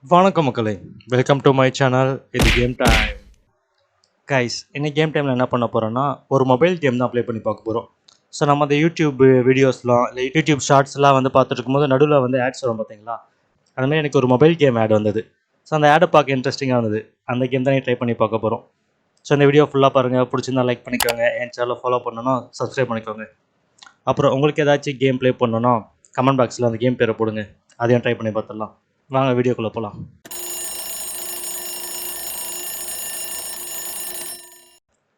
வணக்கம் மக்களே, welcome to my channel. இது கேம் டைம் கைஸ். இன்னைக்கு கேம் டைமில் என்ன பண்ண போகிறோன்னா, ஒரு மொபைல் கேம் தான் ப்ளே பண்ணி பார்க்க போகிறோம். ஸோ நம்ம அந்த யூடியூப் வீடியோஸ்லாம் இல்லை யூடியூப் ஷார்ட்ஸ்லாம் வந்து பார்த்துட்டு இருக்கும்போது நடுவில் வந்து ஆட்ஸ் வரும் பார்த்தீங்களா, அதுமாதிரி எனக்கு ஒரு மொபைல் கேம் ஆட் வந்தது. ஸோ அந்த ஆடை பார்க்க இன்ட்ரெஸ்டிங்காக இருந்தது. அந்த கேம் தான் ட்ரை பண்ணி பார்க்க போகிறோம். ஸோ இந்த வீடியோ ஃபுல்லாக பாருங்கள். பிடிச்சிருந்தா லைக் பண்ணிக்கோங்க. என் சேனலை ஃபாலோ பண்ணணும்னா சப்ஸ்கிரைப் பண்ணிக்கோங்க. அப்புறம் உங்களுக்கு ஏதாச்சும் கேம் ப்ளே பண்ணணும்னா கமெண்ட் பாக்ஸில் அந்த கேம் பேரை போடுங்க. அதையும் ட்ரை பண்ணி பார்த்துடலாம். வாங்க வீடியோக்குள்ளே போகலாம்.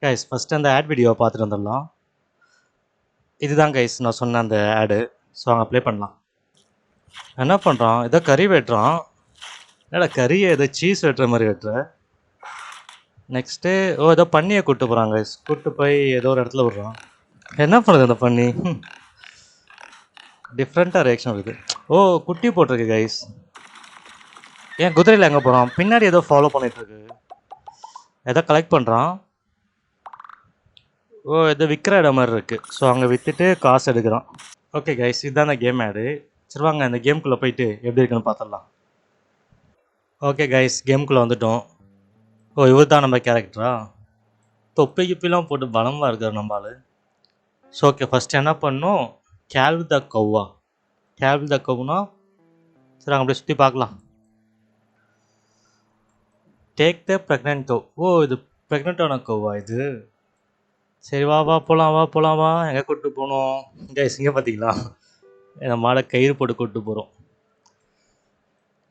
கைஸ், ஃபஸ்ட்டு அந்த ஆட் வீடியோவை பார்த்துட்டு வந்துடலாம். இதுதான் கைஸ் நான் சொன்ன அந்த ஆடு. ஸோ அங்கே ப்ளே பண்ணலாம். என்ன பண்ணுறான்? ஏதோ கறி வெட்டுறான். என்னடா கறியை ஏதோ சீஸ் வெட்டுற மாதிரி வெட்டுற. நெக்ஸ்ட்டு ஏதோ பண்ணியை கூப்பிட்டு போகிறாங்க கைஸ். கூப்பிட்டு போய் ஏதோ ஒரு இடத்துல விட்றான். என்ன பண்ணுது அந்த பண்ணி? டிஃப்ரெண்ட்டாக ரியாக்ஷன் இருக்குது. குட்டி போட்டிருக்கு கைஸ். ஏன் குதிரையில் எங்கே போகிறான்? பின்னாடி ஏதோ ஃபாலோ பண்ணிகிட்ருக்கு. ஏதோ கலெக்ட் பண்ணுறான். ஏதோ விற்கிற இடம் மாதிரி இருக்குது. ஸோ அங்கே விற்றுட்டு காசு எடுக்கிறான். ஓகே கைஸ், இதுதான் அந்த கேம் ஆடு. சரி வாங்க இந்த கேம்குள்ளே போயிட்டு எப்படி இருக்குன்னு பார்த்துடலாம். ஓகே கைஸ், கேம்குள்ளே வந்துட்டோம். இவர் தான் நம்ம கேரக்டரா? தொப்பை கிப்பிலாம் போட்டு பலமாக இருக்கார் நம்மளால். ஸோ ஓகே, ஃபஸ்ட்டு என்ன பண்ணணும்? கேல்வ் த கவ்வா. கேல்வ் த கவ்னா சரி அங்கே அப்படியே சுற்றி பார்க்கலாம். டேக் த ப்ரெக்னென்ட் கவ். இது ப்ரெக்னென்ட்டான கவ்வா இது? சரி வா வா போகலாம், வா போகலாம், வா. எங்கே கூப்பிட்டு போகணும் கைஸ்? இங்கே பார்த்தீங்களா, இந்த மாடை கயிறு போட்டு கூப்பிட்டு போகிறோம்.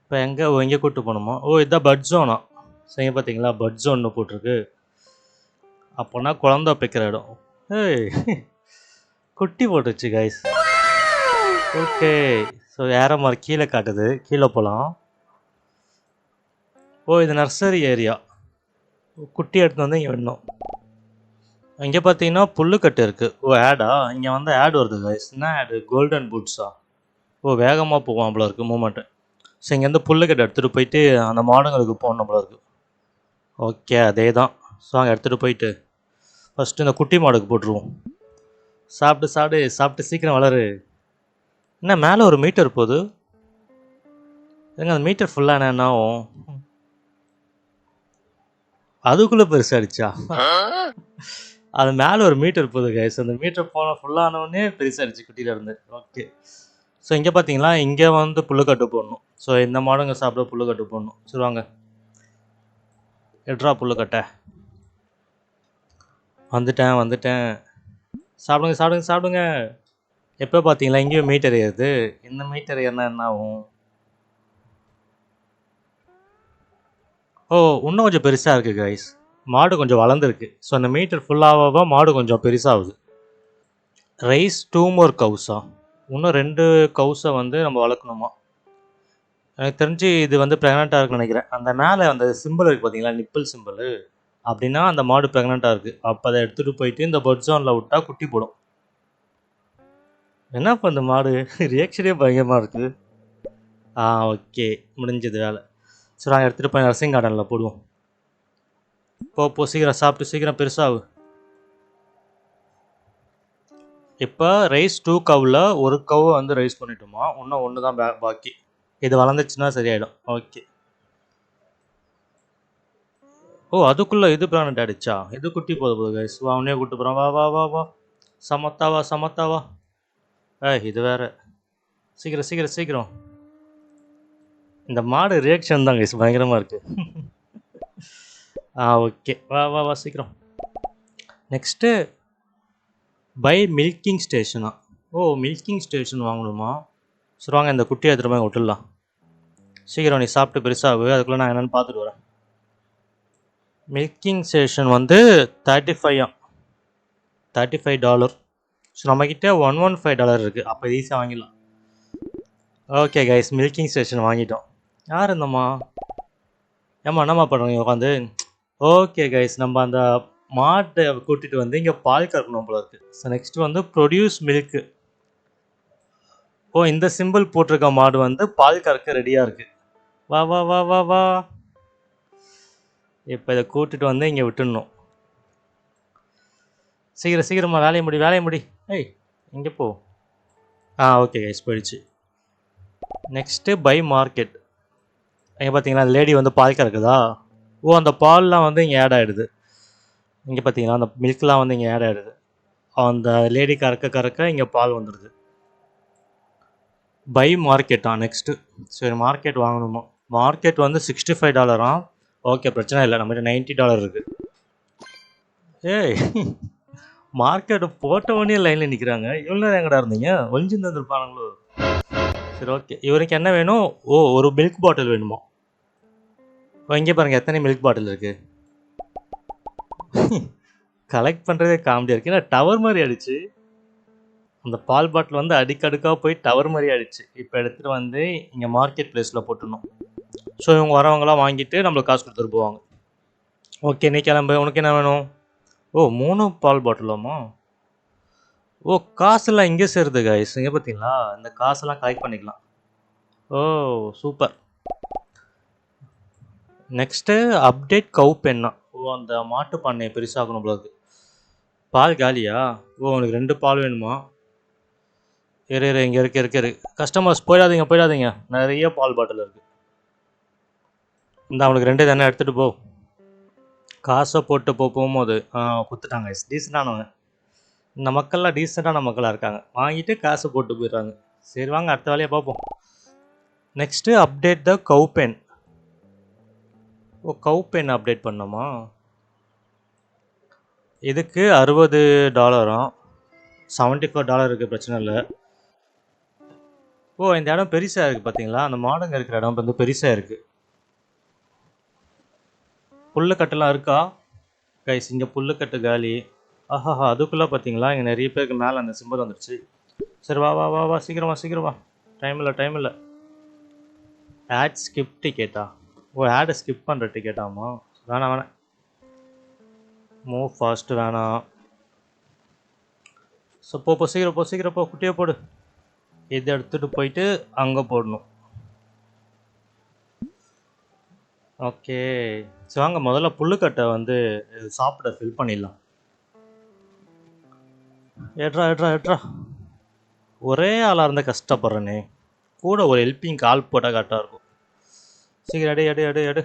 இப்போ எங்கே கூப்பிட்டு போகணுமா? இதுதான் பட் ஜோனா? சரி பார்த்தீங்களா, பட் ஜோன்னு போட்டிருக்கு. அப்போனா குழந்த வைக்கிற இடம். குட்டி போட்டுச்சு கைஸ். ஓகே, ஸோ ஏற மாதிரி கீழே காட்டுது. கீழே போகலாம். இது நர்சரி ஏரியா. குட்டி எடுத்து வந்து இங்கே விடணும். இங்கே பார்த்தீங்கன்னா புல்லுக்கட்டு இருக்குது. ஆடா? இங்கே வந்து ஆட் வருது கைஸ். என்ன ஆடு? கோல்டன் பூட்ஸா? வேகமாக போவான் போல இருக்குது மூமெண்ட்டு. ஸோ இங்கேருந்து புல்லுக்கட்டை எடுத்துகிட்டு போயிட்டு அந்த மாடுங்களுக்கு போகணும் போல இருக்குது. ஓகே, அதே தான். ஸோ அங்கே எடுத்துகிட்டு போயிட்டு ஃபஸ்ட்டு இந்த குட்டி மாடுக்கு போட்டுருவோம். சாப்பிட்டு சீக்கிரம் வளரு. என்ன மேலே ஒரு மீட்டர் போகுது? அந்த மீட்டர் ஃபுல்லாக என்ன ஆகும்? அதுக்குள்ளே பெருசாகிடுச்சா? அது மேலே ஒரு மீட்டர் போகுது கைஸ். அந்த மீட்டர் ஃபுல்லானவுடனே பெருசாகிடுச்சு குட்டியிலேருந்து. ஓகே, ஸோ இங்கே பார்த்தீங்களா, இங்கே வந்து புல்லுக்கட்டு போடணும். ஸோ இந்த மாடுங்க சாப்பிட புல்லுக்கட்டு போடணும். சரி வாங்க, எட்ரா புல்லுக்கட்டை. வந்துட்டேன். சாப்பிடுங்க. எப்போ பார்த்தீங்களா இங்கேயும் மீட்டர் ஏறுது. இந்த மீட்டர் ஏறினா என்ன ஆகும்? இன்னும் கொஞ்சம் பெருசாக இருக்குது கைஸ். மாடு கொஞ்சம் வளர்ந்துருக்கு. ஸோ அந்த மீட்டர் ஃபுல்லாக மாடு கொஞ்சம் பெருசாகுது. Rice 2 more கவுஸா? இன்னும் 2 கவுஸை வந்து நம்ம வளர்க்கணுமா? எனக்கு தெரிஞ்சு இது வந்து ப்ரெக்னெண்ட்டாக இருக்குன்னு நினைக்கிறேன். அந்த மேலே அந்த சிம்பிள் இருக்குது பார்த்தீங்களா, நிப்பிள் சிம்பிள். அப்படின்னா அந்த மாடு ப்ரெக்னெண்ட்டாக இருக்குது. அப்போ அதை எடுத்துகிட்டு போயிட்டு இந்த பட் ஜோனில் விட்டால் குட்டி போடும். என்ன பண்ணுது மாடு? ரியாக்ஷனே பயங்கரமாக இருக்குது. ஓகே, முடிஞ்சது வேலை. சரி நாங்கள் எடுத்துகிட்டு போய் நர்சிங் கார்டனில் போடுவோம். போ சீக்கிரம் சாப்பிட்டு சீக்கிரம் பெருசாகு. இப்போ ரைஸ் 2 கவ்வில் ஒரு கவ் வந்து ரைஸ் பண்ணிட்டோமா? இன்னும் ஒன்று தான் பாக்கி. இது வளர்ந்துச்சுன்னா சரியாயிடும். ஓகே. அதுக்குள்ளே இது ப்ரெக்னென்ட் ஆகிடுச்சா? இது குட்டி போகுது கைஸ். அவனே கூப்பிட்டு போகிறான். வா வா வா வா, சமத்தாவா. இது வேற. சீக்கிரம். இந்த மாடு ரியாக்ஷன் தான் கைஸ் பயங்கரமாக இருக்குது. ஓகே, வா சீக்கிரம். நெக்ஸ்ட்டு பை மில்கிங் ஸ்டேஷனா? மில்கிங் ஸ்டேஷன் வாங்கணுமா? சரி வாங்க இந்த குட்டியை எடுத்துகிட்டு போய் விட்டுடலாம். சீக்கிரம் நீ சாப்பிட்டு பெருசாகு, அதுக்குள்ளே நான் என்னென்னு பார்த்துட்டு வரேன். மில்கிங் ஸ்டேஷன் வந்து $35. ஸோ நம்மக்கிட்ட $115 இருக்குது. அப்போ ஈஸியாக வாங்கிடலாம். ஓகே கைஸ், மில்கிங் ஸ்டேஷன் வாங்கிட்டோம். யார் இந்தம்மா? என்னம்மா பண்ணுறீங்க உட்காந்து? ஓகே கைஸ், நம்ம அந்த மாட்டை கூட்டிகிட்டு வந்து இங்கே பால் கறக்கணும் போல இருக்குது. ஸோ நெக்ஸ்ட்டு வந்து ப்ரொடியூஸ் மில்க்கு. இந்த சிம்பிள் போட்டிருக்க மாடு வந்து பால் கறக்க ரெடியாக இருக்குது. வா வா வா வா வா. இப்போ இதை கூட்டிகிட்டு வந்து இங்கே விட்டுடணும். சீக்கிரமாக வேலையை முடி. இங்கே போ. ஓகே கைஸ், போயிடுச்சு. Next by market. இங்கே பார்த்தீங்களா லேடி வந்து பால் கறக்குதா? ஓ அந்த பால்லாம் வந்து இங்கே ஆட் ஆகிடுது. இங்கே பார்த்தீங்களா அந்த மில்க்லாம் வந்து இங்கே ஆட் ஆகிடுது. அந்த லேடி கறக்க கறக்க இங்கே பால் வந்துடுது. பை மார்க்கெட்டா நெக்ஸ்ட்டு. சரி மார்க்கெட் வாங்கணுமா? மார்க்கெட் வந்து $65. ஓகே பிரச்சனை இல்லை, நம்மகிட்ட $90 இருக்குது. ஏய் மார்க்கெட்டு போட்டவொடனே லைனில் நிற்கிறாங்க. இவ்வளோ நேரம் எங்கடா இருந்தீங்க? ஒளிஞ்சிருந்து வந்துருப்பானுங்களோ. சரி ஓகே, இவருக்கு என்ன வேணும்? ஓ ஒரு மில்க் பாட்டில் வேணுமா? இங்கே பாருங்கள் எத்தனை மில்க் பாட்டில் இருக்குது. கலெக்ட் பண்ணுறதே காமெடியாக இருக்குது. ஏன்னா டவர் மாதிரி ஆயிடுச்சு. அந்த பால் பாட்டில் வந்து அடுக்கடுக்காக போய் டவர் மாதிரி ஆயிடுச்சு. இப்போ எடுத்துகிட்டு வந்து இங்கே மார்க்கெட் பிளேஸில் போட்டுடணும். ஸோ இவங்க வரவங்களாம் வாங்கிட்டு நம்மளுக்கு காசு கொடுத்துட்டு போவாங்க. ஓகே நீ கிளம்பு, உனக்கு என்ன வேணும்? ஓ 3 பால் பாட்டிலாமா? ஓ காசுலாம் இங்கே சேருது கைஸ். இங்கே பார்த்தீங்களா இந்த காசெல்லாம் கலெக்ட் பண்ணிக்கலாம். ஓ சூப்பர். நெக்ஸ்ட்டு அப்டேட் கவு பென்னா. ஓ அந்த மாட்டு பண்ணையை பெருசாகணும் போல இருக்கு. பால் காலியா? ஓ உனக்கு 2 பால் வேணுமா? இரு இங்கே இருக்கு. கஸ்டமர்ஸ் போயிடாதீங்க. நிறைய பால் பாட்டில் இருக்குது. இந்த அவனுக்கு 2 தானே எடுத்துகிட்டு போ. காசை போட்டு போகும்போது கொடுத்துட்டாங்க. டீசெண்டானவங்க. இந்த மக்கள்லாம் டீசெண்டான மக்களாக இருக்காங்க. வாங்கிட்டு காசை போட்டு போயிடுறாங்க. சரி வாங்க அடுத்த வேலையை பார்ப்போம். நெக்ஸ்ட்டு அப்டேட் த கவு பென். ஓ கவு பென் அப்டேட் பண்ணோமா? இதுக்கு $60. $74 இருக்குது, பிரச்சனை இல்லை. ஓ இந்த இடம் பெருசாக இருக்குது பார்த்தீங்களா? அந்த மாடுங்க இருக்கிற இடம் வந்து பெருசாக இருக்குது. புல்லுக்கட்டெல்லாம் இருக்கா கைஸ்? இங்கே புல்லுக்கட்டு காலி. ஆஹா அதுக்குள்ளே பார்த்தீங்களா இங்கே நிறைய பேருக்கு மேலே அந்த சிம்பல் வந்துடுச்சு. சரி வா சீக்கிரம் வா. டைம் இல்லை. Add skip டிக்கெட்டா? ஓ ஆடை ஸ்கிப் பண்ணுற டிக்கெட்டாமா? வேணாம். மூவ் ஃபாஸ்ட்டு வேணாம். ஸோ போ சீக்கிரம் போ, குட்டியை போடு. இதை எடுத்துகிட்டு போயிட்டு அங்கே போடணும். ஓகே சரி வாங்க முதல்ல புல்லுக்கட்டை வந்து சாப்பிட ஃபில் பண்ணிடலாம். ஏட்ரா. ஒரே ஆளாக இருந்தால் கஷ்டப்படுறேனே, கூட ஒரு ஹெல்ப்பிங் கால் போட்டால் கரெக்டாக இருக்கும். சீக்கிரம் எடு.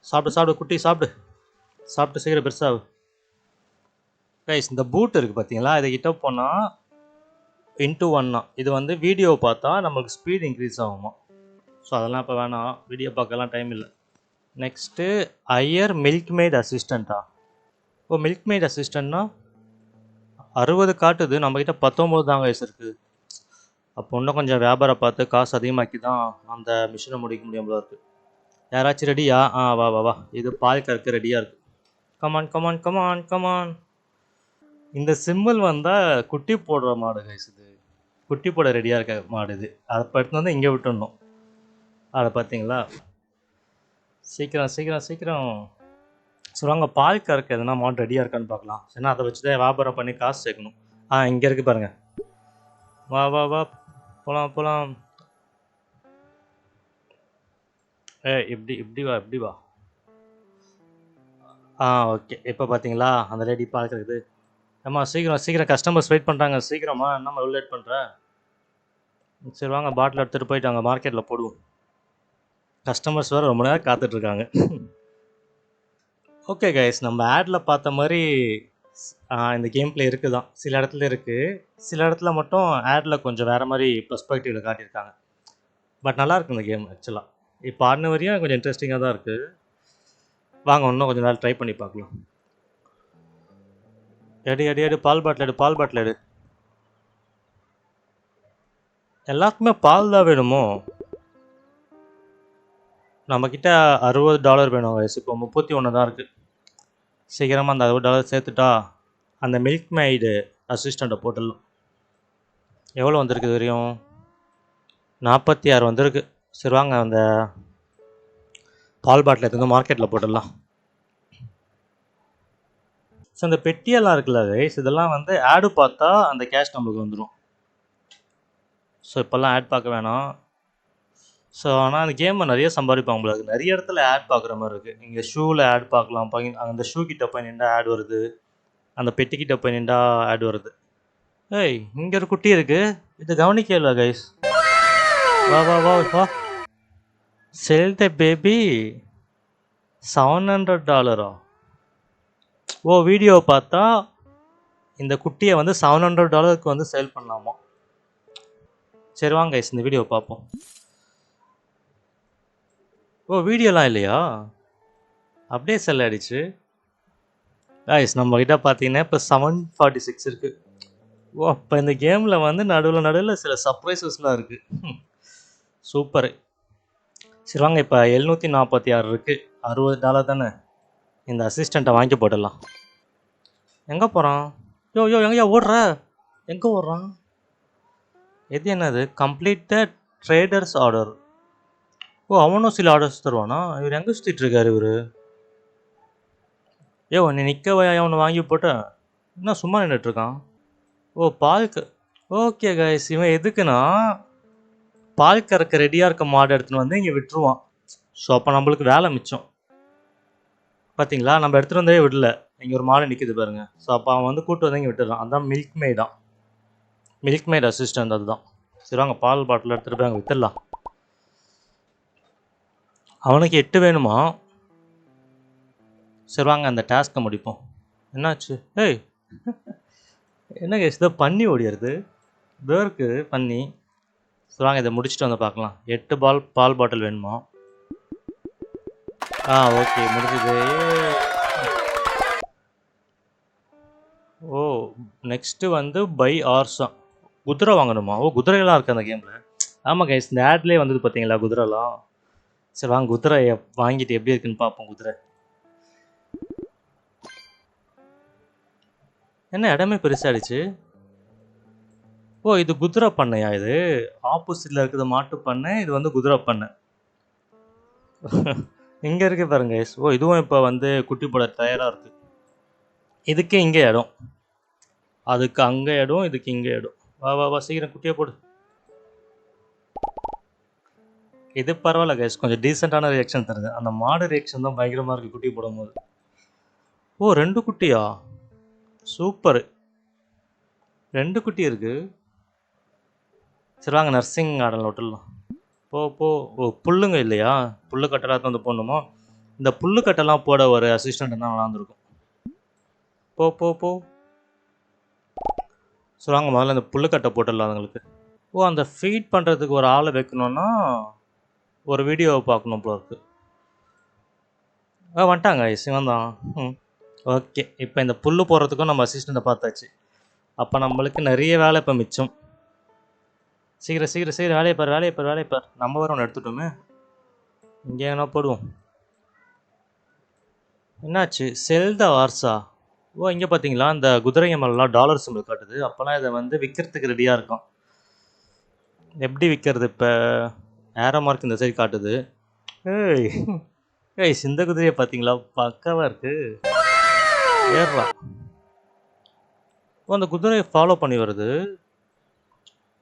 சாப்பிடு குட்டி சாப்பிட்டு சீக்கிரம் பெருசாகு. கைஸ் இந்த பூட் இருக்குது பார்த்தீங்களா? இதை கிட்ட போனால் இன்ட்டு 1 இது வந்து வீடியோ பார்த்தா நம்மளுக்கு ஸ்பீட் இன்க்ரீஸ் ஆகுமா? ஸோ அதெல்லாம் இப்போ வேணாம், வீடியோ பார்க்கலாம் டைம் இல்லை. நெக்ஸ்ட்டு ஐயர் மில்க் மேட் அசிஸ்டண்ட்டா? ஓ மில்க் மேட் அசிஸ்டண்ட்னா 60 காட்டுது, நம்மக்கிட்ட 19 தாங்க வயசு இருக்குது. அப்போ இன்னும் கொஞ்சம் வியாபாரம் பார்த்து காசு அதிகமாக்கி தான் அந்த மிஷினை முடிக்க முடியாமல் இருக்குது. யாராச்சும் ரெடியா? வா. இது பால் கறக்க ரெடியாக இருக்குது. கமான். இந்த சிம்பிள் வந்தால் குட்டி போடுற மாடு கைஸ். இது குட்டி போட ரெடியாக இருக்க மாடு. இது அதை எடுத்து வந்து இங்கே விட்டுடணும். அதை பார்த்தீங்களா? சீக்கிரம் சொல்லுவாங்க. பால் கறக்க எதுனா மாடு ரெடியாக இருக்கான்னு பார்க்கலாம். ஏன்னா அதை வச்சு தான் வியாபாரம் பண்ணி காசு சேர்க்கணும். இங்கே இருக்குது பாருங்கள். வா போகலாம். இப்படி வா. ஓகே இப்போ பார்த்தீங்களா அந்த லேடி பால் கறக்குது. ஆமாம் சீக்கிரம் கஸ்டமர்ஸ் வெயிட் பண்ணுறாங்க. சீக்கிரமா என்னம்மா எவ்வளோ லேட் பண்ணுற? சரி வாங்க பாட்டில் எடுத்துகிட்டு போயிட்டு அங்கே மார்க்கெட்டில் போடுவோம். கஸ்டமர்ஸ் வேறு ரொம்ப நேரம் காத்துட்ருக்காங்க. ஓகே கைஸ், நம்ம ஆடில் பார்த்த மாதிரி இந்த கேம் பிளே இருக்குது தான். சில இடத்துல இருக்குது, சில இடத்துல மட்டும் ஆடில் கொஞ்சம் வேறு மாதிரி பெர்ஸ்பெக்டிவில் காட்டியிருக்காங்க. பட் நல்லாயிருக்கு இந்த கேம் ஆக்சுவலாக. இப்போ ஆடின வரையும் கொஞ்சம் இன்ட்ரெஸ்டிங்காக தான் இருக்குது. வாங்க இன்னும் கொஞ்சம் நாள் ட்ரை பண்ணி பார்க்கலாம். எடு பால் பாட்டில் எடு. எல்லாருக்குமே பால் தான் வேணுமோ? நம்மக்கிட்ட $60 வேணும் வயசு. இப்போ 31 தான் இருக்குது. சீக்கிரமாக அந்த $60 சேர்த்துட்டா அந்த மில்க் மெய்டு அசிஸ்டண்ட்டை போட்டுடலாம். எவ்வளோ வந்திருக்கு வரையும்? 46 வந்திருக்கு. சரி வாங்க அந்த பால் பாட்டில் எடுத்து மார்க்கெட்டில் போட்டுடலாம். ஸோ அந்த பெட்டியெல்லாம் இருக்குல்ல கைஸ், இதெல்லாம் வந்து ஆடு பார்த்தா அந்த கேஷ் நம்மளுக்கு வந்துடும். ஸோ இப்போல்லாம் ஆட் பார்க்க வேணாம். ஸோ ஆனால் அந்த கேமை நிறைய சம்பாதிப்பாங்க உங்களுக்கு. நிறைய இடத்துல ஆட் பார்க்குற மாதிரி இருக்குது. இங்கே ஷூவில் ஆட் பார்க்கலாம். அந்த ஷூ கிட்ட போய் நின்றா ஆட் வருது, அந்த பெட்டிக்கிட்ட போய் நின்றா ஆட் வருது. இங்கே ஒரு குட்டி இருக்குது, இது கவனிக்கல கைஸ். வா வா வா வா. செல் த பேபி. $700. ஓ வீடியோவை பார்த்தா இந்த குட்டியை வந்து $700 வந்து சேல் பண்ணலாமா. சரி வாங்க guys, இந்த வீடியோ பார்ப்போம். ஓ வீடியோலாம் இல்லையா, அப்படியே செல் ஆயிடுச்சு guys. நம்ம கிட்ட பார்த்தீங்கன்னா இப்போ 746 இருக்கு. ஓ இப்போ இந்த கேமில் வந்து நடுவில் சில சர்ப்ரைசஸ்லாம் இருக்கு. சூப்பர். சரி வாங்க, இப்போ 746 இருக்கு. $60 தானே. இந்த அசிஸ்டண்ட்டை வாங்கி போட்டுடலாம். எங்கே போகிறான்? யோ யோ எங்கேயா ஓடுற? எங்கே ஓடுறான்? இது என்னது? Complete the traders order. Oh அவனும் சில ஆர்டர்ஸ் தருவானா? இவர் எங்கே சுற்றிட்டு இருக்காரு இவர்? ஏ நீ நிற்கவே அவனை வாங்கி போட்ட என்ன சும்மா நின்றுட்டுருக்கான்? ஓ ஓகே கைஸ், இவன் எதுக்குன்னா பால் கறக்க ரெடியாக இருக்க மாடு எடுத்துன்னு வந்து இங்கே விட்டுருவான். ஸோ அப்போ நம்மளுக்கு வேலை மிச்சம். பார்த்தீங்களா, நம்ம எடுத்துகிட்டு வந்தே விடல. இங்கே ஒரு மாடு நிற்கிது பாருங்க. ஸோ அப்போ அவன் வந்து கூட்டு வந்து இங்கே விட்டுறான். அதுதான் மில்க் மேட் அசிஸ்டன்ட். அதுதான். சரி வாங்க, பால் பாட்டில் எடுத்துகிட்டு போய் அங்கே வித்துடலாம். அவனுக்கு 8 வேணுமா? சரி வாங்க, அந்த டாஸ்க்கை முடிப்போம். என்னாச்சு? ஏய் என்ன கேஸ், இதை பண்ணி ஓடிடுது. இதோ இருக்கு பண்ணி. சரி வாங்க, இதை முடிச்சுட்டு வந்து பார்க்கலாம். 8 பால் பாட்டில் வேணுமா? ஓகே முடிஞ்சுது. ஓ நெக்ஸ்ட்டு வந்து பை ஆர்ஸா குதிரை வாங்கணுமா? ஓ குதிரைலாம் இருக்குது அந்த கேமில். ஆமாம் கைஸ், இந்த ஆட்லேயே வந்தது பார்த்தீங்களா குதிரைலாம். சரி வாங்க, குதிரையை வாங்கிட்டு எப்படி இருக்குன்னு பார்ப்போம். குதிரை என்ன இடமே பெருசாகிடுச்சு. ஓ இது குதிரை பண்ணையா? இது ஆப்போசிட்டில் இருக்குது மாட்டு பண்ணை, இது வந்து குதிரை பண்ணை. இங்கே இருக்கு பாருங்க கைஸ். ஓ இதுவும் இப்போ வந்து குட்டி போட தயாராக இருக்குது. இதுக்கு இங்கே இடம், அதுக்கு அங்கே இடம், இதுக்கு இங்கே இடம். வா வா வா சீக்கிரம் குட்டியை போடு. இது பரவாயில்ல கைஸ், கொஞ்சம் டீசெண்டான ரியாக்ஷன் தருது. அந்த மாடு ரியாக்ஷன் தான் பயங்கரமாக இருக்குது குட்டி போடும்போது. ஓ 2 குட்டியா? சூப்பர், 2 குட்டி இருக்குது. சரி வாங்க, நர்சிங் கார்டனில் விட்டுடலாம். போ. ஓ புல்லுங்க இல்லையா? புல்லு கட்டெல்லாம் தான் வந்து போடணுமா? இந்த புல்லு கட்டெல்லாம் போட ஒரு அசிஸ்டண்ட் தான் நல்லாயிருந்துருக்கும். போ. சரி வாங்க, முதல்ல இந்த புல்லு கட்டை போட்டுடலாம் அதுங்களுக்கு. ஓ அந்த ஃபீட் பண்ணுறதுக்கு ஒரு ஆளை வைக்கணுன்னா ஒரு வீடியோவை பார்க்கணும் போல இருக்கு. வந்துட்டாங்க சிவன் தான். ஓகே, இப்போ இந்த புல்லு போடுறதுக்கும் நம்ம அசிஸ்டண்ட்டை பார்த்தாச்சு. அப்போ நம்மளுக்கு நிறைய வேலை இப்போ மிச்சம். சீக்கிரம் வேலையை பார். நம்ம வேறு ஒன்று எடுத்துட்டோமே. இங்கே என்ன போடுவோம். என்னாச்சு? செல் த வார்ஸா. ஓ இங்கே பார்த்தீங்களா, இந்த குதிரை மேலாம் டாலர் சிம்பிள் காட்டுது. அப்போல்லாம் இதை வந்து விற்கிறதுக்கு ரெடியாக இருக்கும். எப்படி விற்கிறது? இப்போ ஏரோ மார்க் இந்த சைடு காட்டுது. ஏய் இந்த குதிரையை பார்த்தீங்களா, பக்காவாக இருக்கு. ஏறா. ஓ அந்த குதிரையை ஃபாலோ பண்ணி வருது.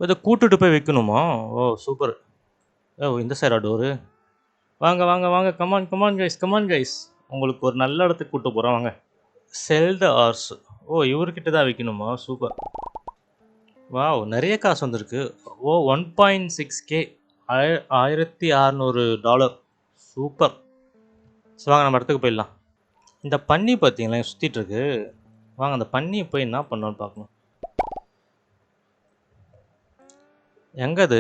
இதை கூட்டுட்டு போய் வைக்கணுமா? ஓ சூப்பர். ஓ இந்த சைடா டோரு. வாங்க கமான் கைஸ், உங்களுக்கு ஒரு நல்ல இடத்துக்கு கூப்பிட்டு போகிறோம் வாங்க. செல் த ஆர்ஸ். ஓ இவர்கிட்ட தான் வைக்கணுமா? சூப்பர். வாவ் நிறைய காசு வந்திருக்கு. ஓ 1.6K, $1600. சூப்பர். ஸோ வாங்க நம்ம இடத்துக்கு போயிடலாம். இந்த பன்னி பார்த்தீங்களா சுற்றிட்டு இருக்கு. வாங்க அந்த பன்னியை போய் என்ன பண்ணோன்னு பார்க்கணும். எங்கே அது?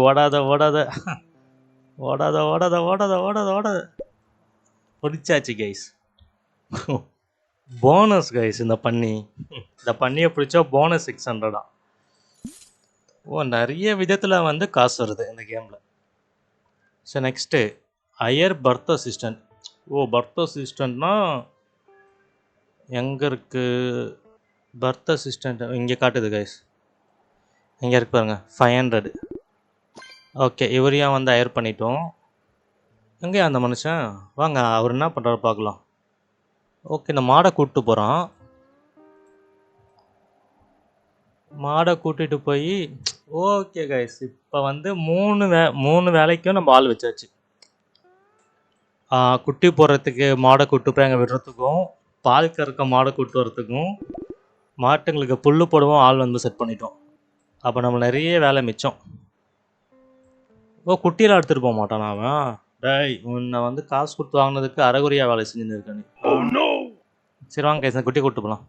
ஓடாத பிடிச்சாச்சு கைஸ். Bonus guys. இந்த பன்னியை பிடிச்சா போனஸ் 600. ஓ நிறைய விதத்தில் வந்து காசு வருது இந்த கேமில். So next hire birth assistant. Oh birth அசிஸ்டண்ட்னா எங்கே இருக்குது? பர்த் அசிஸ்டண்ட் இங்கே காட்டுது கைஸ். இங்கே இருக்கு பாருங்க 500. ஓகே இவரையும் வந்து ஹையர் பண்ணிட்டோம். எங்கேயா அந்த மனுஷன்? வாங்க அவர் என்ன பண்ணுறாரு பார்க்கலாம். ஓகே இந்த மாடை கூப்பிட்டு போகிறான். மாடை கூட்டிகிட்டு போய் ஓகே கைஸ், இப்போ வந்து மூணு வேலைக்கும் நம்ம ஆள் வச்சாச்சு. குட்டி போடுறதுக்கு மாடை கூட்டு போய் அங்கே விடுறதுக்கும், பால் கறக்க மாடை கூட்டு வரத்துக்கும், மாட்டுங்களுக்கு புல் போடவும் ஆள் வந்து செட் பண்ணிட்டோம். அப்போ நம்ம நிறைய வேலை மிச்சம். ஓ குட்டியெல்லாம் எடுத்துகிட்டு போக மாட்டானா அவன்? டேய் உன்னை வந்து காசு கொடுத்து வாங்கினதுக்கு அரைகுறையாக வேலை செஞ்சுன்னு இருக்க நீ. சரி வாங்க கைஸ் குட்டி கூப்பிட்டு போகலாம்.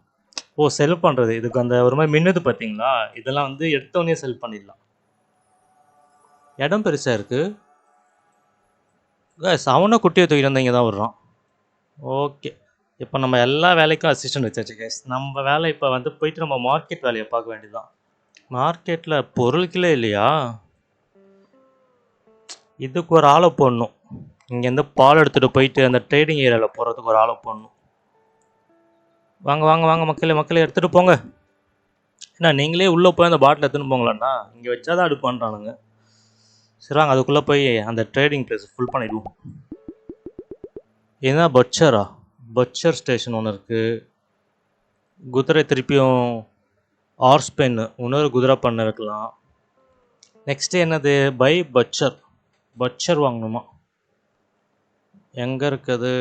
ஓ செல் பண்ணுறது இதுக்கு அந்த ஒரு மாதிரி மின்னுது பார்த்தீங்களா? இதெல்லாம் வந்து எடுத்தோடனே செல் பண்ணிடலாம். இடம் பெருசாக இருக்குது. கைஸ் அவனும் குட்டியை தூக்கிட்டு வந்து இங்கே தான் வர்றான். ஓகே இப்போ நம்ம எல்லா வேலைக்கும் அசிஸ்டன்ட் வச்சாச்சு கைஸ். நம்ம வேலை இப்போ வந்து போயிட்டு நம்ம மார்க்கெட் வேலையை பார்க்க வேண்டியதுதான். மார்க்கெட்டில் பொருளுக்கே இல்லையா? இதுக்கு ஒரு ஆளை போடணும். இங்கேருந்து பால் எடுத்துகிட்டு போயிட்டு அந்த ட்ரேடிங் ஏரியாவில் போகிறதுக்கு ஒரு ஆளை போடணும். வாங்க வாங்க வாங்க மக்களே எடுத்துகிட்டு போங்க. ஏன்னா நீங்களே உள்ளே போய் அந்த பாட்டில் எடுத்துன்னு போங்களாண்ணா, இங்கே வச்சாதான் அடுப்பான்றானுங்க. சரி வாங்க அதுக்குள்ளே போய் அந்த ட்ரேடிங் பிளேஸ் ஃபுல் பண்ணிவிடுவோம். ஏன்னா பட்சர் ஸ்டேஷன் ஒன்று இருக்குது. குதிரை திருப்பியும் ஹார்ஸ் பென்னு இன்னொரு குதிரை பண்ண வைக்கலாம். நெக்ஸ்ட்டு என்னது பை பட்சர் வாங்கணுமா? எங்கே இருக்குது?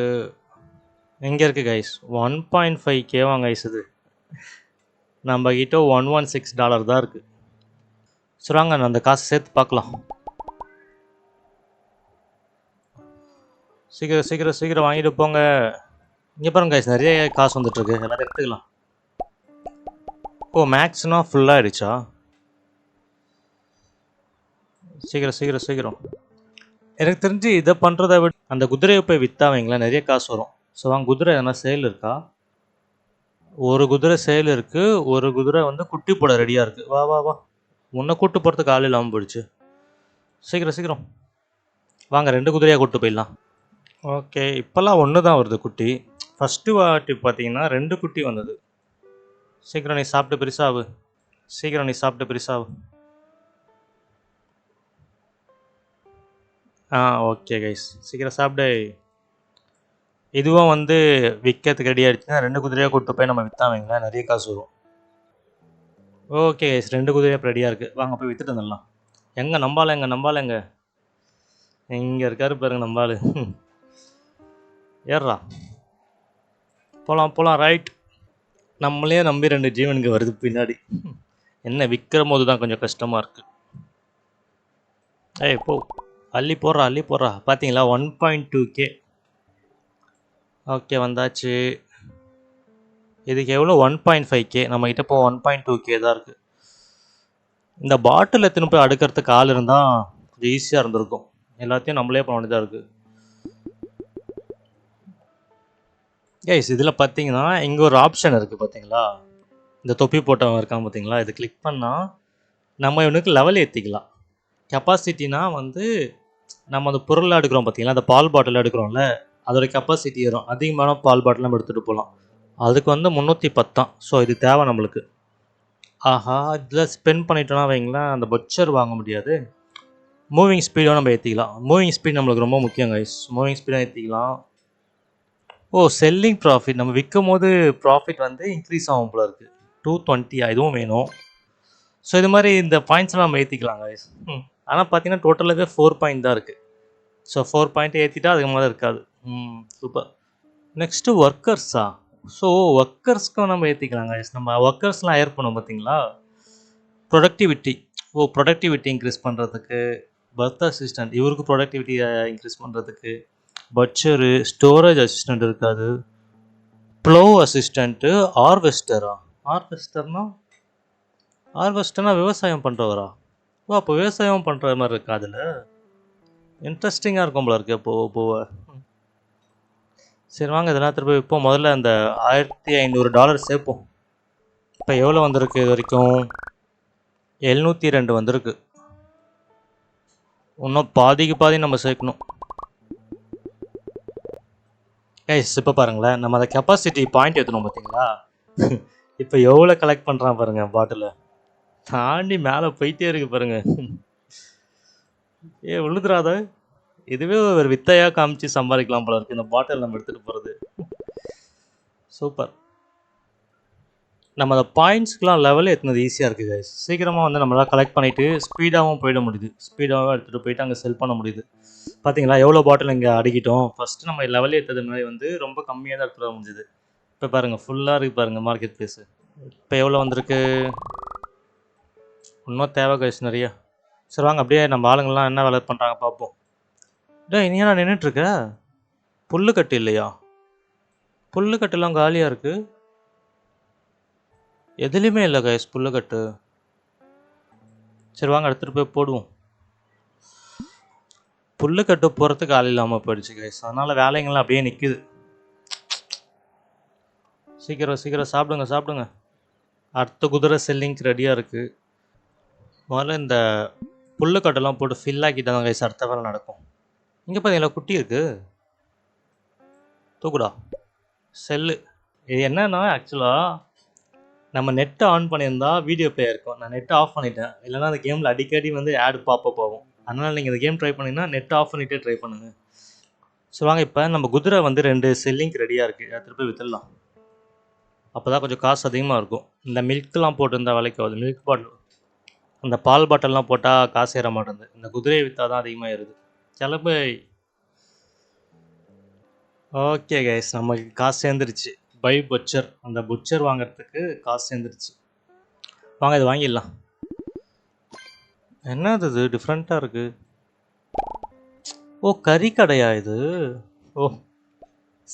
எங்கே இருக்குது கைஸ்? 1.5K வாங்க கைஸ். இது நம்மக்கிட்ட $116 தான் இருக்குது. சொல்லுவாங்க நான் அந்த காசை சேர்த்து பார்க்கலாம். சீக்கிரம் வாங்கிட்டு போங்க. இங்கே பாருங்க கைஸ் நிறைய காசு வந்துட்டுருக்கு. எல்லாத்தையும் எடுத்துக்கலாம். ஓ மேக்ஸ்னா ஃபுல்லாக ஆகிடுச்சா? சீக்கிரம் எனக்கு தெரிஞ்சு இதை பண்ணுறதை விட அந்த குதிரையை போய் விற்றா வைங்களேன் நிறைய காசு வரும். ஸோ வாங்க குதிரை எதனா சேல் இருக்கா? ஒரு குதிரை சேல் இருக்குது. ஒரு குதிரை வந்து குட்டி போட ரெடியாக இருக்குது. வா உன்னை கூட்டு போகிறதுக்கு ஆள் இல்லாமல் போயிடுச்சு. சீக்கிரம் வாங்க 2 குதிரையாக கூட்டு போயிடலாம். ஓகே இப்போல்லாம் ஒன்று தான் வருது குட்டி. ஃபஸ்ட்டு வாட்டி பார்த்தீங்கன்னா 2 குட்டி வந்தது. சீக்கிரம் நீ சாப்பிட்டு பெருசாகு. ஓகே கைஸ் சீக்கிரம் சாப்பிடு. இதுவும் வந்து விற்கிறதுக்கு ரெடி ஆகிடுச்சுன்னா 2 குதிரையாக கூப்பிட்டு போய் நம்ம விற்றா வைங்களேன் நிறைய காசு வரும். ஓகே கைஸ் 2 குதிரையாக ரெடியாக இருக்குது. வாங்க போய் விற்றுட்டு வந்துடலாம். எங்கே நம்பால இங்கே இருக்காரு பாருங்க நம்பாள். ஏறா போகலாம் ரைட். நம்மளே நம்பி 2 ஜீவனுக்கு வருது பின்னாடி. என்ன விற்கிற போது தான் கொஞ்சம் கஷ்டமாக இருக்குது. ஏய் போ அள்ளி போடுறா. பார்த்தீங்களா 1.2K. ஓகே வந்தாச்சு. இதுக்கு எவ்வளோ 1.5K. நம்மக்கிட்ட இப்போ 1.2K தான் இருக்குது. இந்த பாட்டில் எத்தனை போய் அடுக்கிறதுக்கு ஆள் இருந்தால் கொஞ்சம் ஈஸியாக இருந்திருக்கும். எல்லாத்தையும் நம்மளே பண்ண வேண்டியதாக இருக்குது. கைஸ் இதில் பார்த்தீங்கன்னா இங்கே ஒரு ஆப்ஷன் இருக்குது பார்த்தீங்களா? இந்த தொப்பி போட்டவன் இருக்கான் பார்த்தீங்களா? இது கிளிக் பண்ணால் நம்ம இவனுக்கு லெவல் ஏற்றிக்கலாம். கெப்பாசிட்டினா வந்து நம்ம அந்த பொருளாக எடுக்கிறோம் பார்த்தீங்களா? அந்த பால் பாட்டில் எடுக்கிறோம்ல அதோட கெப்பாசிட்டி ஏறும். அதிகமான பால் பாட்டில் நம்ம எடுத்துகிட்டு போகலாம். அதுக்கு வந்து 310 தான். ஸோ இது தேவை நம்மளுக்கு. ஆஹா இதில் ஸ்பெண்ட் பண்ணிட்டோன்னா வைங்களேன் அந்த பட்சர் வாங்க முடியாது. மூவிங் ஸ்பீடும் நம்ம ஏற்றிக்கலாம். மூவிங் ஸ்பீட் நம்மளுக்கு ரொம்ப முக்கியம் கைஸ். மூவிங் ஸ்பீடாக ஏற்றிக்கலாம். ஓ செல்லிங் ப்ராஃபிட் நம்ம விற்கும் போது ப்ராஃபிட் வந்து இன்க்ரீஸ் ஆகும் போல இருக்குது. 220 இதுவும் வேணும். ஸோ இது மாதிரி இந்த பாயிண்ட்ஸ்லாம் நம்ம ஏற்றிக்கலாம் கைஸ். ஆனால் பார்த்தீங்கன்னா டோட்டலாகவே 4 பாயிண்ட் தான் இருக்குது. ஸோ 4 பாயிண்ட் ஏற்றிட்டா அதுக்கு மேலே இருக்காது. சூப்பர். நெக்ஸ்ட்டு ஒர்க்கர்ஸா? ஸோ ஒர்க்கர்ஸ்க்கும் நம்ம ஏற்றிக்கலாம் கைஸ். நம்ம ஒர்க்கர்ஸ்லாம் ஹையர் பண்ணோம் பார்த்தீங்களா? ப்ரொடக்டிவிட்டி இன்க்ரீஸ் பண்ணுறதுக்கு பர்த் அசிஸ்டன்ட் இவருக்கு ப்ரொடக்டிவிட்டி இன்க்ரீஸ் பண்ணுறதுக்கு பட்சரு ஸ்டோரேஜ் அசிஸ்டண்ட் இருக்காது. ப்ளோ அசிஸ்டண்ட்டு ஹார்வெஸ்டர்னா விவசாயம் பண்ணுறவரா? ஓ அப்போ விவசாயம் பண்ணுற மாதிரி இருக்கா? அதில் இன்ட்ரெஸ்டிங்காக இருக்கும் போல இருக்கு போக. சரி வாங்க இதெல்லாம் திருப்பி இப்போ முதல்ல அந்த $1500 சேர்ப்போம். இப்போ எவ்வளோ வந்திருக்கு? இது வரைக்கும் 702 வந்திருக்கு. இன்னும் பாதிக்கு பாதி நம்ம சேர்க்கணும். கைஸ் இப்போ பாருங்களேன் நம்ம அதை கெப்பாசிட்டி பாயிண்ட் ஏற்றணும் பார்த்தீங்களா? இப்போ எவ்வளோ கலெக்ட் பண்ணுறான் பாருங்க. பாட்டில் தாண்டி மேலே போயிட்டே இருக்கு பாருங்க. விழுதுறாத. இதுவே ஒரு வித்தையாக காமிச்சு சம்பாதிக்கலாம் போல இருக்குது இந்த பாட்டில் நம்ம எடுத்துகிட்டு போகிறது. சூப்பர். நம்ம அந்த பாயிண்ட்ஸ்க்குலாம் லெவல் ஏற்றினது ஈஸியாக இருக்குது கைஸ். சீக்கிரமாக வந்து நம்மளால் கலெக்ட் பண்ணிவிட்டு ஸ்பீடாகவும் போயிட முடியுது. ஸ்பீடாகவும் எடுத்துகிட்டு போயிட்டு அங்கே செல் பண்ண முடியுது. பார்த்தீங்களா எவ்வளோ பாட்டில் இங்கே அடிக்கிட்டோம். ஃபஸ்ட்டு நம்ம லெவல் ஏற்றது மாதிரி வந்து ரொம்ப கம்மியாக தான் எடுத்துகிட்டு வர முடிஞ்சுது. இப்போ பாருங்கள் ஃபுல்லாக இருக்குது பாருங்கள் மார்க்கெட் ப்ளேஸு. இப்போ எவ்வளோ வந்திருக்கு? இன்னும் தேவை கைஸ் நிறைய. சரி வாங்க அப்படியே நம்ம ஆளுங்கள்லாம் என்ன வேலை பண்ணுறாங்க பார்ப்போம். டேய் நீ என்ன நின்றுட்டுருக்க? புல்லுக்கட்டு இல்லையா? புல்லுக்கட்டுலாம் காலியாக இருக்குது. எதுலேயுமே இல்லை கைஸ் புல்லுக்கட்டு. சரி வாங்க எடுத்துகிட்டு போய் போடுவோம். புல்லுக்கட்டு போகிறதுக்கு ஆள் இல்லாமல் போயிடுச்சு கைஸ். அதனால் வேலைங்கள்லாம் அப்படியே நிற்குது. சீக்கிரம் சீக்கிரம் சாப்பிடுங்க சாப்பிடுங்க. அடுத்த குதிரை செல்லிங்க்கு ரெடியாக இருக்குது. முதல்ல இந்த புல்லுக்கட்டெல்லாம் போட்டு ஃபில் ஆக்கிட்டு தான் கைஸ் அடுத்த வேலை நடக்கும். இங்கே பார்த்தீங்களா குட்டி இருக்குது. தூக்குடா செல்லு. இது என்னன்னா ஆக்சுவலாக நம்ம நெட்டை ஆன் பண்ணியிருந்தா வீடியோ ப்ளே இருக்கும். நான் நெட்டை ஆஃப் பண்ணிட்டேன். இல்லைனா அந்த கேமில் அடிக்கடி வந்து ஆட் பாப்பப் ஆகும். அதனால் நீங்கள் இந்த கேம் ட்ரை பண்ணிங்கன்னா நெட்டை ஆஃப் பண்ணிகிட்டே ட்ரை பண்ணுங்கள். ஸோ வாங்க இப்போ நம்ம குதிரை வந்து 2 செல்லிங்க்கு ரெடியாக இருக்குது. எடுத்துகிட்டு போய் விற்றுடலாம். அப்போ தான் கொஞ்சம் காசு அதிகமாக இருக்கும். இந்த மில்க்லாம் போட்டிருந்தா விலைக்கு ஆகுது. மில்க் பாட்டில் அந்த பால் பாட்டில்லாம் போட்டால் காசு ஏற மாட்டேங்குது. இந்த குதிரையை விற்றா தான் அதிகமாக ஏறுது. கிளம்பு. ஓகே கைஸ் நமக்கு காசு சேர்ந்துருச்சு. By butcher. அந்த புச்சர் வாங்குறதுக்கு காசு சேர்ந்துருச்சு. வாங்க இது வாங்கிடலாம். என்னது இது டிஃப்ரெண்ட்டாக இருக்குது. ஓ கறி கடையா இது? ஓ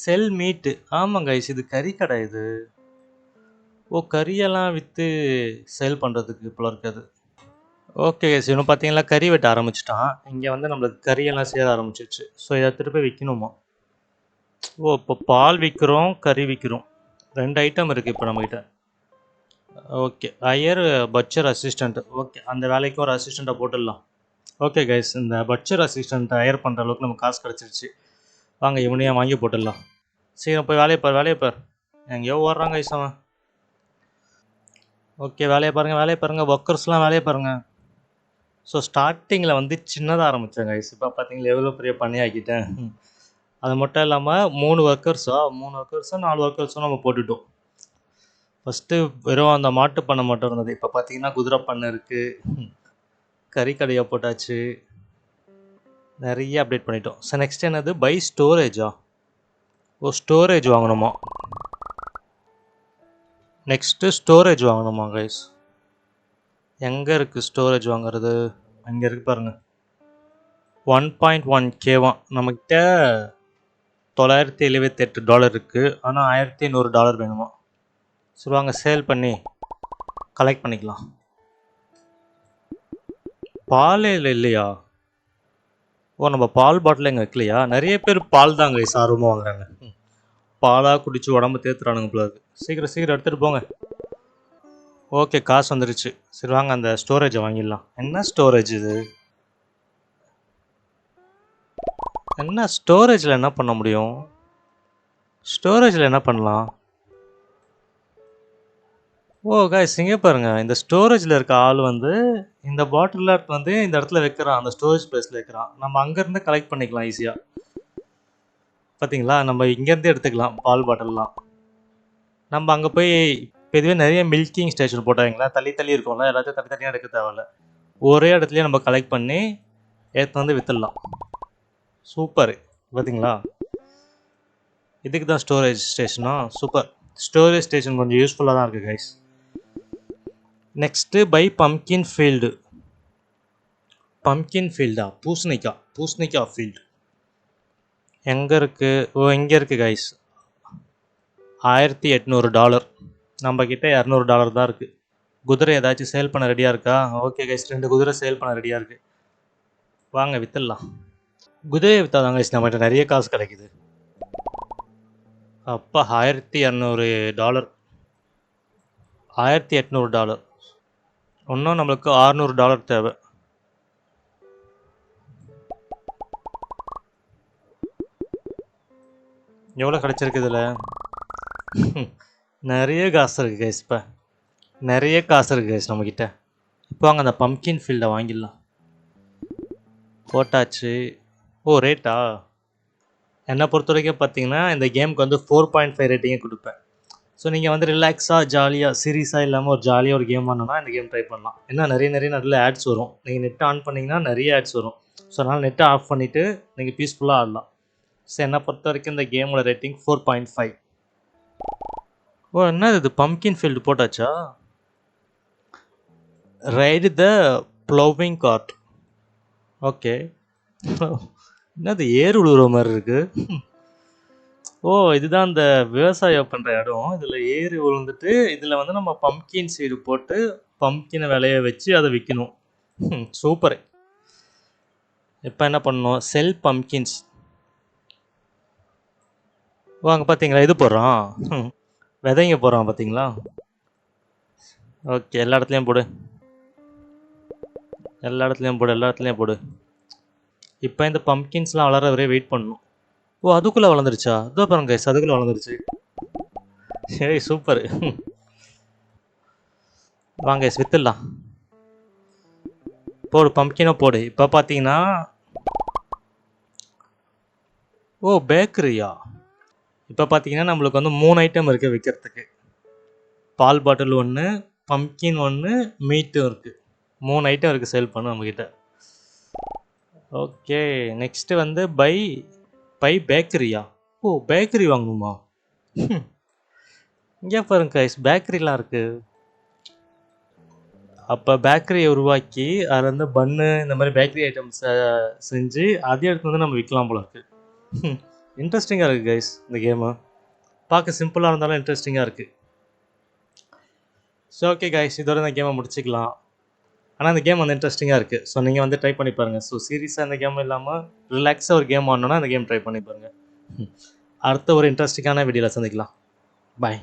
செல் மீட்டு. ஆமாம் கைஸ் இது கறி கடை இது. ஓ கறியெல்லாம் விற்று சேல் பண்ணுறதுக்கு போல இருக்காது. ஓகே கைஸ் இன்னும் பார்த்தீங்கன்னா கறி வெட்ட ஆரம்பிச்சிட்டான். இங்கே வந்து நம்மளுக்கு கறியெல்லாம் சேர ஆரம்பிச்சிருச்சு. ஸோ இதை எடுத்துகிட்டு போய் விற்கணுமா? ஓ இப்போ பால் விற்கிறோம் கறி விற்கிறோம். 2 ஐட்டம் இருக்குது இப்போ நம்மக்கிட்ட. Okay hire butcher assistant. Okay அந்த வேலைக்கு ஒரு அசிஸ்டண்ட்டை போட்டுடலாம். ஓகே கைஸ் இந்த பட்சர் அசிஸ்டண்ட்டை ஹையர் பண்ணுற அளவுக்கு நமக்கு காசு கிடச்சிருச்சு. வாங்க இவனையும் வாங்கி போட்டுடலாம். சீக்கிரம் போய் வேலையை பார். எங்கேயோ ஓடுறாங்க கைஸ் அவன். ஓகே வேலையை பாருங்கள் ஒர்க்கர்ஸ்லாம் வேலையை பாருங்கள். ஸோ ஸ்டார்டிங்கில் வந்து சின்னதாக ஆரம்பித்தேன் கைஸ். இப்போ பார்த்தீங்களா எவ்வளோ பெரிய பண்ணியாக்கிட்டேன். அது மட்டும் இல்லாமல் 3 ஒர்க்கர்ஸோ 4 ஒர்க்கர்ஸோ நம்ம போட்டுட்டோம். ஃபஸ்ட்டு வெறும் அந்த மாட்டு பண்ணை மட்டும் இருந்தது. இப்போ பார்த்தீங்கன்னா குதிரை பண்ணை இருக்குது. கறி கடையை போட்டாச்சு. நிறைய அப்டேட் பண்ணிட்டோம். ஸோ நெக்ஸ்ட் என்னது பை ஸ்டோரேஜா? ஓ ஸ்டோரேஜ் வாங்கணுமா? நெக்ஸ்ட்டு ஸ்டோரேஜ் வாங்கணுமா கைஸ்? எங்கே இருக்குது ஸ்டோரேஜ் வாங்குறது? அங்கே இருக்குது பாருங்கள். 1.1K நம்மக்கிட்ட $978 இருக்குது. ஆனால் $1100 வேணுமா? சரி வாங்க சேல் பண்ணி கலெக்ட் பண்ணிக்கலாம். பாலே இல்லையா? ஓ நம்ம பால் பாட்டில் எங்கே வைக்கலையா? நிறைய பேர் பால் தாங்க ஆர்வமாக வாங்குறாங்க. பாலாக குடிச்சு உடம்பு தேத்துறானுங்க போல இருக்கு. சீக்கிரம் எடுத்துகிட்டு போங்க. ஓகே காசு வந்துருச்சு. சரி வாங்க அந்த ஸ்டோரேஜை வாங்கிடலாம். என்ன ஸ்டோரேஜ் இது? என்ன ஸ்டோரேஜில் என்ன பண்ண முடியும்? ஸ்டோரேஜில் என்ன பண்ணலாம்? ஓ கைஸ் இங்கே பாருங்கள். இந்த ஸ்டோரேஜில் இருக்க ஆள் வந்து இந்த பாட்டிலில் வந்து இந்த இடத்துல வைக்கிறான். அந்த ஸ்டோரேஜ் பிளேஸில் வைக்கிறான். நம்ம அங்கேருந்து கலெக்ட் பண்ணிக்கலாம் ஈஸியாக. பார்த்தீங்களா நம்ம இங்கேருந்து எடுத்துக்கலாம் பால் பாட்டில்லாம். நம்ம அங்கே போய் இப்போ இதுவே நிறைய மில்கிங் ஸ்டேஷன் போட்டாங்களா தள்ளி இருக்கும்ல. எல்லாத்தையும் தனித்தனியாக எடுக்க தேவையில்ல. ஒரே இடத்துலையே நம்ம கலெக்ட் பண்ணி எடுத்து வந்து விற்றுடலாம். சூப்பர் பார்த்தீங்களா? இதுக்கு தான் ஸ்டோரேஜ் ஸ்டேஷனா? சூப்பர். ஸ்டோரேஜ் ஸ்டேஷன் கொஞ்சம் யூஸ்ஃபுல்லாக தான் இருக்குது guys. Next buy pumpkin field. Pumpkin ஃபீல்டா? பூசணிக்காய் ஃபீல்டு எங்கே இருக்குது? ஓ இங்கே இருக்குது கைஸ். $1800. நம்மக்கிட்ட $200 தான் இருக்குது. குதிரை ஏதாச்சும் சேல் பண்ண ரெடியாக இருக்கா? ஓகே கைஸ் 2 குதிரை சேல் பண்ண ரெடியாக இருக்குது. வாங்க விற்றுடலாம். குதிரையை விற்றாதாங்க கைஸ் நம்மகிட்ட நிறைய காசு கிடைக்குது. அப்பா $1200. $1800. இன்னும் நம்மளுக்கு $600 தேவை. எவ்வளோ கிடச்சிருக்கு இதில்? நிறைய காசு இருக்குது கைஸ். இப்போ நிறைய காசு இருக்குது கைஸ் நம்மக்கிட்ட. இப்போ வாங்க அந்த பம்கின் ஃபீல்டை வாங்கிடலாம். போட்டாச்சு. ஓ ரேட்டா? என்னை பொறுத்த வரைக்கும் பார்த்தீங்கன்னா இந்த கேமுக்கு வந்து 4.5 ரேட்டிங்கே கொடுப்பேன். ஸோ நீங்கள் வந்து ரிலாக்ஸாக ஜாலியாக சீரியஸாக இல்லாமல் ஒரு ஜாலியாக ஒரு கேம் வாங்கினா இந்த கேம் ட்ரை பண்ணலாம். ஏன்னா நிறைய நல்ல ஆட்ஸ் வரும். நீங்கள் நெட்டை ஆன் பண்ணிங்கன்னா நிறைய ஆட்ஸ் வரும். ஸோ அதனால் நெட்டை ஆஃப் பண்ணிவிட்டு நீங்கள் பீஸ்ஃபுல்லாக ஆடலாம். ஸோ என்னை பொறுத்த வரைக்கும் இந்த கேமோட ரேட்டிங் 4.5. ஓ என்னது இது பம்கின் ஃபீல்டு போட்டாச்சா? ரைடு த ப்ளோவிங் கார்ட். ஓகே. என்னது ஏர் உழுவுற மாதிரி இருக்கு. ஓ, இதுதான் அந்த விவசாயம் பண்ற இடம். இதுல ஏறு விழுந்துட்டு இதுல வந்து நம்ம பம்கின் சீடு போட்டு பம்கினை விளைய வச்சு அதை விற்கணும். சூப்பர். இப்போ என்ன பண்ணணும்? செல் பம்கின்ஸ். வாங்க, பார்த்தீங்களா இது போடுறான். விதைங்க போடுறான் பார்த்தீங்களா? ஓகே, எல்லா இடத்துலையும் போடு, எல்லா இடத்துலையும் போடு, எல்லா இடத்துலையும் போடு. இப்போ இந்த பம்கின்ஸ்லாம் வளர வரைய வெயிட் பண்ணணும். ஓ, அதுக்குள்ளே வளர்ந்துருச்சா? இதோ பாருங்க கைஸ், அதுக்குள்ளே வளர்ந்துருச்சு. ஏய் சூப்பர். வாங்க கைஸ், வித்துடலாம். போடு, பம்கினோ போடு. இப்போ பார்த்தீங்கன்னா, ஓ பேக்கரியா? இப்போ பார்த்தீங்கன்னா நம்மளுக்கு வந்து 3 ஐட்டம் இருக்குது விற்கிறதுக்கு. பால் பாட்டில் ஒன்று, பம்கின் ஒன்று, மீட்டும் இருக்குது. 3 ஐட்டம் இருக்குது சேல் பண்ண நம்மக்கிட்ட. ஓகே, நெக்ஸ்ட்டு வந்து பை பேக்கரியா? ஓ, பேக்கரி வாங்கணுமா? இங்கே பாருங்க கைஸ், பேக்கரிலாம் இருக்குது. அப்போ பேக்கரியை உருவாக்கி அதில் வந்து பன்னு இந்த மாதிரி பேக்கரி ஐட்டம்ஸை செஞ்சு அதே எடுத்து வந்து நம்ம விற்கலாம் போல இருக்குது. இன்ட்ரெஸ்டிங்காக இருக்குது கைஸ் இந்த கேமு. பார்க்க சிம்பிளாக இருந்தாலும் இன்ட்ரெஸ்டிங்காக இருக்குது. ஸோ ஓகே கைஸ், இதோட இந்த கேமை முடிச்சிக்கலாம். ஆனால் இந்த கேம் வந்து இன்ட்ரெஸ்டிங்காக இருக்குது. ஸோ நீங்கள் வந்து ட்ரை பண்ணி பாருங்கள். ஸோ சீரியஸாக இந்த கேம் இல்லாமல் ரிலாக்ஸாக ஒரு கேம் ஆடணுன்னா இந்த கேம் ட்ரை பண்ணி பாருங்கள். அடுத்த ஒரு இன்ட்ரெஸ்டிங்கான வீடியோவில் சந்திக்கலாம். பாய்.